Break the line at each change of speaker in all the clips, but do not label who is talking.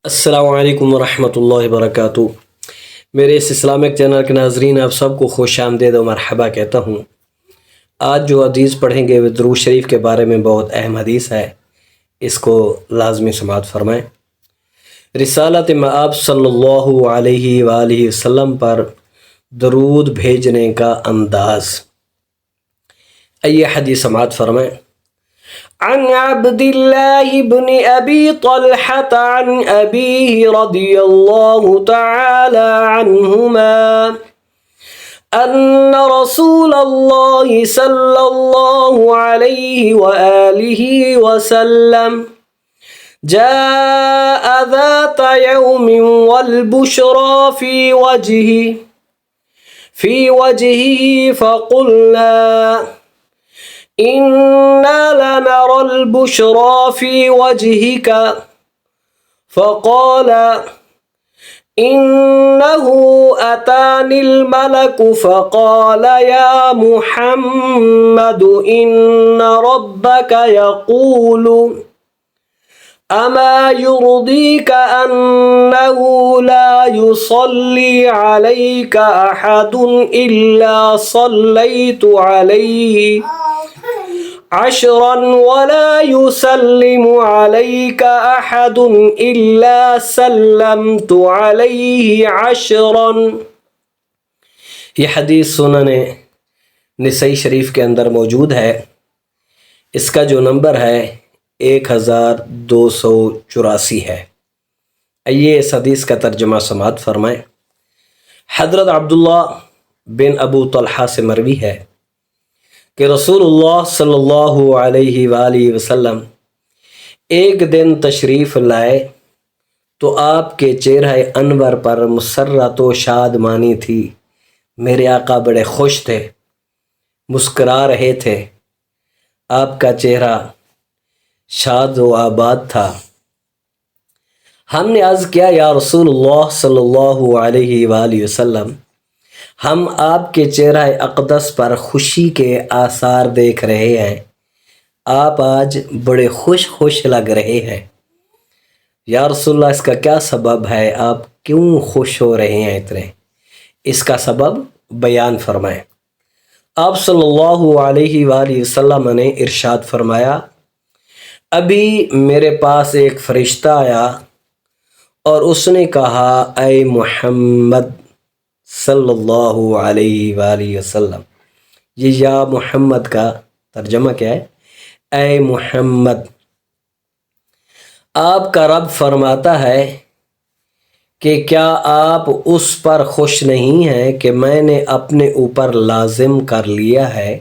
السلام علیکم ورحمۃ اللہ وبرکاتہ۔ میرے اس اسلامک چینل کے ناظرین، آپ سب کو خوش آمدید و مرحبا کہتا ہوں۔ آج جو حدیث پڑھیں گے وہ درود شریف کے بارے میں بہت اہم حدیث ہے، اس کو لازمی سماعت فرمائیں۔ رسالت مآب صلی اللہ علیہ وآلہ وسلم پر درود بھیجنے کا انداز۔ آئیے حدیث سماعت فرمائیں۔ عن عبد الله بن أبي طلحة عن أبيه رضي الله تعالى عنهما أن رسول الله صلى الله عليه وآله وسلم جاء ذات يوم والبشرى في وجهه فقلنا إنا لنرى البشرى في وجهك، فقال إنه أتاني الملك فقال يا محمد إن ربك يقول أما يرضيك أنه لا يصلي عليك أحد إلا صليت عليه عشرا ولا يسلم عليك أحد إلا سلمت عليه عشرا۔ یہ حدیث سنن نسائی شریف کے اندر موجود ہے۔ اس کا جو نمبر ہے 1284 ہے۔ آئیے اس حدیث کا ترجمہ سماعت فرمائیں۔ حضرت عبداللہ بن ابو طلحہ سے مروی ہے کہ رسول اللہ صلی اللہ علیہ وآلہ وسلم ایک دن تشریف لائے تو آپ کے چہرہ انور پر مسرت و شادمانی تھی۔ میرے آقا بڑے خوش تھے، مسکرا رہے تھے، آپ کا چہرہ شاد و آباد تھا۔ ہم نے عرض کیا، یا رسول اللہ صلی اللہ علیہ وآلہ وسلم، ہم آپ کے چہرہ اقدس پر خوشی کے آثار دیکھ رہے ہیں، آپ آج بڑے خوش لگ رہے ہیں۔ یا رسول اللہ، اس کا کیا سبب ہے؟ آپ کیوں خوش ہو رہے ہیں اتنے؟ اس کا سبب بیان فرمائیں۔ آپ صلی اللہ علیہ وآلہ وسلم نے ارشاد فرمایا، ابھی میرے پاس ایک فرشتہ آیا اور اس نے کہا، اے محمد صلی اللہ علیہ وآلہ وسلم۔ یہ یا محمد کا ترجمہ کیا ہے؟ اے محمد۔ آپ کا رب فرماتا ہے کہ کیا آپ اس پر خوش نہیں ہیں کہ میں نے اپنے اوپر لازم کر لیا ہے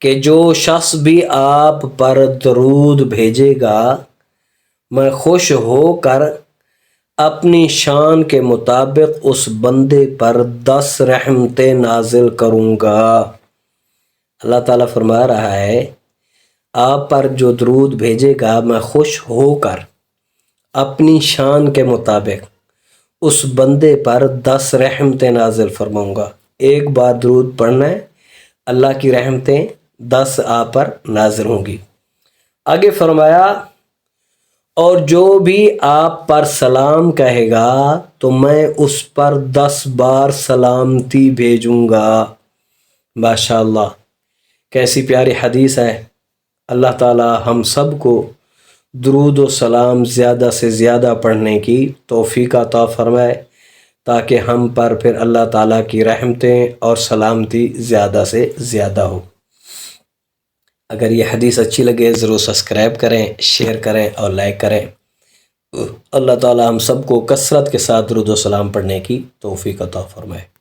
کہ جو شخص بھی آپ پر درود بھیجے گا میں خوش ہو کر اپنی شان کے مطابق اس بندے پر 10 رحمتیں نازل کروں گا۔ اللہ تعالیٰ فرما رہا ہے، آپ پر جو درود بھیجے گا میں خوش ہو کر اپنی شان کے مطابق اس بندے پر 10 رحمتیں نازل فرماؤں گا۔ ایک بار درود پڑھنا ہے، اللہ کی رحمتیں 10 آپ پر نازل ہوں گی۔ آگے فرمایا، اور جو بھی آپ پر سلام کہے گا تو میں اس پر 10 بار سلامتی بھیجوں گا۔ ماشاءاللہ، کیسی پیاری حدیث ہے۔ اللہ تعالی ہم سب کو درود و سلام زیادہ سے زیادہ پڑھنے کی توفیق عطا فرمائے، تاکہ ہم پر پھر اللہ تعالیٰ کی رحمتیں اور سلامتی زیادہ سے زیادہ ہو۔ اگر یہ حدیث اچھی لگے ضرور سبسکرائب کریں، شیئر کریں اور لائک کریں۔ اللہ تعالیٰ ہم سب کو کثرت کے ساتھ درود و سلام پڑھنے کی توفیق عطا فرمائے۔